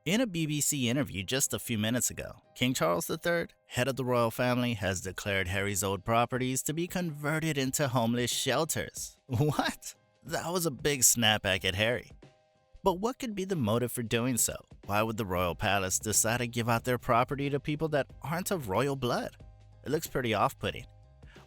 In a BBC interview just a few minutes ago, King Charles III, head of the royal family, has declared Harry's old properties to be converted into homeless shelters. What? That was a big snapback at Harry. But what could be the motive for doing so? Why would the royal palace decide to give out their property to people that aren't of royal blood? It looks pretty off-putting.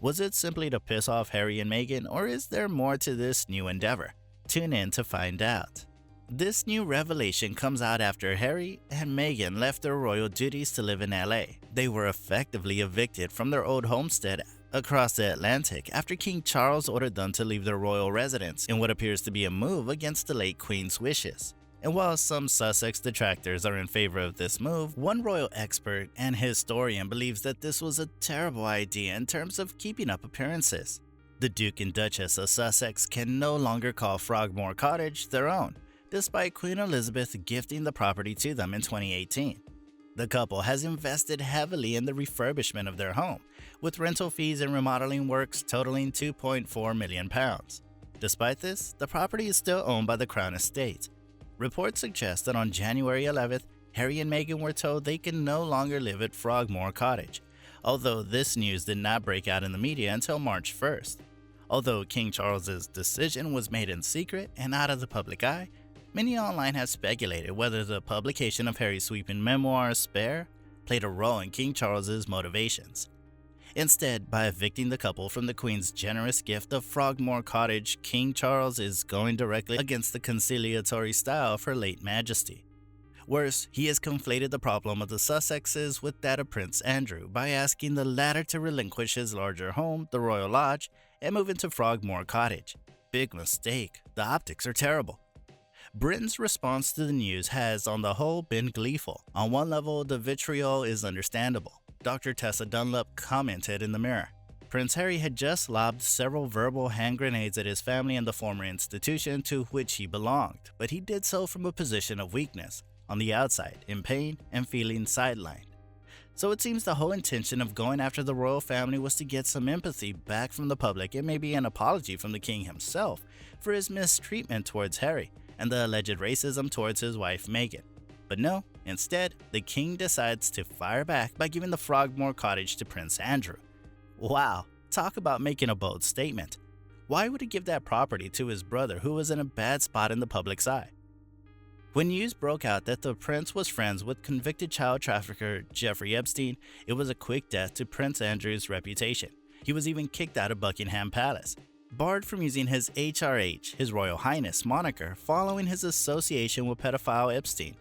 Was it simply to piss off Harry and Meghan, or is there more to this new endeavor? Tune in to find out. This new revelation comes out after Harry and Meghan left their royal duties to live in LA. They were effectively evicted from their old homestead across the Atlantic after King Charles ordered them to leave their royal residence in what appears to be a move against the late Queen's wishes. And while some Sussex detractors are in favor of this move, one royal expert and historian believes that this was a terrible idea in terms of keeping up appearances. The Duke and Duchess of Sussex can no longer call Frogmore Cottage their own, despite Queen Elizabeth gifting the property to them in 2018. The couple has invested heavily in the refurbishment of their home, with rental fees and remodeling works totaling £2.4 million. Despite this, the property is still owned by the Crown Estate. Reports suggest that on January 11th, Harry and Meghan were told they can no longer live at Frogmore Cottage, although this news did not break out in the media until March 1st. Although King Charles's decision was made in secret and out of the public eye, many online have speculated whether the publication of Harry's sweeping memoir, Spare, played a role in King Charles's motivations. Instead, by evicting the couple from the Queen's generous gift of Frogmore Cottage, King Charles is going directly against the conciliatory style of Her late Majesty. Worse, he has conflated the problem of the Sussexes with that of Prince Andrew by asking the latter to relinquish his larger home, the Royal Lodge, and move into Frogmore Cottage. Big mistake. The optics are terrible. Britain's response to the news has, on the whole, been gleeful. On one level, the vitriol is understandable. Dr. Tessa Dunlop commented in the Mirror. Prince Harry had just lobbed several verbal hand grenades at his family and the former institution to which he belonged, but he did so from a position of weakness, on the outside, in pain and feeling sidelined. So it seems the whole intention of going after the royal family was to get some empathy back from the public and maybe an apology from the king himself for his mistreatment towards Harry and the alleged racism towards his wife Meghan. But no, instead, the king decides to fire back by giving the Frogmore Cottage to Prince Andrew. Wow, talk about making a bold statement. Why would he give that property to his brother who was in a bad spot in the public's eye? When news broke out that the prince was friends with convicted child trafficker Jeffrey Epstein, it was a quick death to Prince Andrew's reputation. He was even kicked out of Buckingham Palace, barred from using his HRH, His Royal Highness moniker, following his association with pedophile Epstein.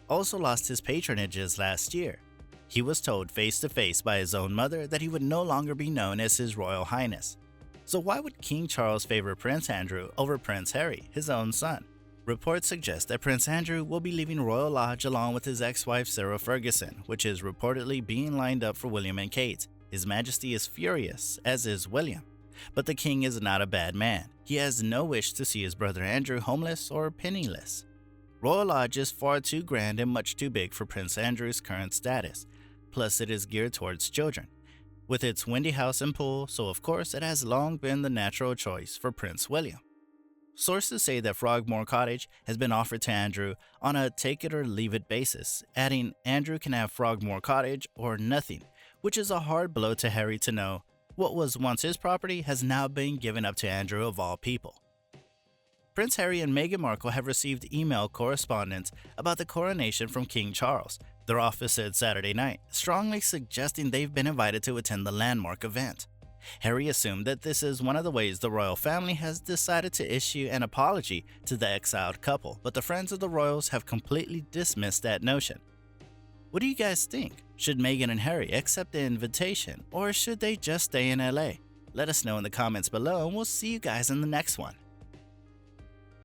Also lost his patronages last year. He was told face-to-face by his own mother that he would no longer be known as His Royal Highness. So why would King Charles favor Prince Andrew over Prince Harry, his own son? Reports suggest that Prince Andrew will be leaving Royal Lodge along with his ex-wife Sarah Ferguson, which is reportedly being lined up for William and Kate. His Majesty is furious, as is William. But the king is not a bad man. He has no wish to see his brother Andrew homeless or penniless. Royal Lodge is far too grand and much too big for Prince Andrew's current status, plus it is geared towards children, with its windy house and pool, so of course it has long been the natural choice for Prince William. Sources say that Frogmore Cottage has been offered to Andrew on a take-it-or-leave-it basis, adding Andrew can have Frogmore Cottage or nothing, which is a hard blow to Harry to know what was once his property has now been given up to Andrew of all people. Prince Harry and Meghan Markle have received email correspondence about the coronation from King Charles, their office said Saturday night, strongly suggesting they've been invited to attend the landmark event. Harry assumed that this is one of the ways the royal family has decided to issue an apology to the exiled couple, but the friends of the royals have completely dismissed that notion. What do you guys think? Should Meghan and Harry accept the invitation, or should they just stay in LA? Let us know in the comments below, and we'll see you guys in the next one.